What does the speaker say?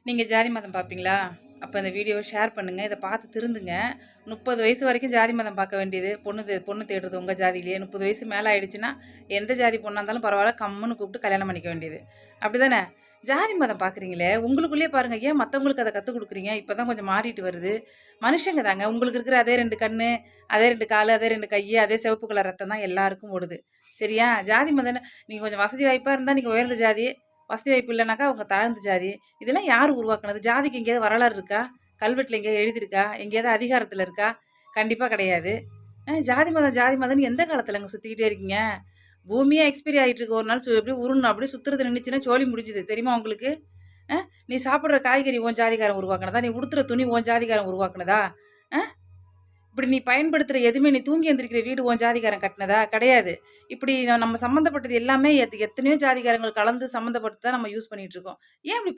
நீங்கள் ஜாதி மதம் பார்ப்பீங்களா? அப்போ இந்த வீடியோவை ஷேர் பண்ணுங்கள். இதை பார்த்து திருந்துங்க. 30 வயசு வரைக்கும் ஜாதி மதம் பார்க்க வேண்டியது. பொண்ணு தேடுறது உங்கள் ஜாதியிலேயே 30 வயசு மேலே ஆயிடுச்சுன்னா எந்த ஜாதி பொண்ணாக இருந்தாலும் பரவாயில்ல, கம்முன்னு கூப்பிட்டு கல்யாணம் பண்ணிக்க வேண்டியது. அப்படி தானே? ஜாதி மதம் பார்க்குறீங்களே, உங்களுக்குள்ளேயே பாருங்கள். ஏன் மற்றவங்களுக்கு அதை கற்றுக் கொடுக்குறீங்க? இப்போ தான் கொஞ்சம் மாறிட்டு வருது. மனுஷங்க தாங்க. உங்களுக்கு இருக்கிற அதே 2 கண்ணு, அதே 2 காலு, அதே 2 கை, அதே சிவப்பு கலர் ரத்தம் தான் எல்லாருக்கும் ஓடுது. சரியா? ஜாதி மதம் நீங்கள் கொஞ்சம் வசதி வாய்ப்பாக இருந்தால் நீங்கள் உயர்ந்த ஜாதி, வசதி வாய்ப்பு இல்லைனாக்கா அவங்க தாழ்ந்த ஜாதி. இதெல்லாம் யார் உருவாக்குனது? ஜாதிக்கு எங்கேயாவது வரலாறு இருக்கா? கல்வெட்டில் எங்கேயாவது எழுதியிருக்கா? எங்கேயாவது அதிகாரத்தில் இருக்கா? கண்டிப்பாக கிடையாது. ஜாதி மதம்னு எந்த காலத்துலங்க சுற்றிக்கிட்டே இருக்கீங்க? பூமியே எக்ஸ்பைரி ஆகிட்டு இருக்கு. ஒரு நாள் எப்படி உருணும் அப்படியே சுற்றுறது நின்றுச்சுன்னா சோழி முடிஞ்சுது. தெரியுமா உங்களுக்கு? நீ சாப்பிட்ற காய்கறி உன் ஜாதிக்காரன் உருவாக்குனதா? நீ உடுத்துற துணி உன் ஜாதிக்காரன் உருவாக்குனதா? இப்படி நீ பயன்படுத்துகிற எதுவுமே, நீ தூங்கி எந்திரிக்கிற வீடு உன் ஜாதிக்காரன் கட்டினதா? கிடையாது. இப்படி நம்ம சம்மந்தப்பட்டது எல்லாமே எத்தனையோ ஜாதிக்காரங்கள் கலந்து சம்மந்தப்பட்டு தான் நம்ம யூஸ் பண்ணிகிட்டு இருக்கோம். ஏன் இப்படி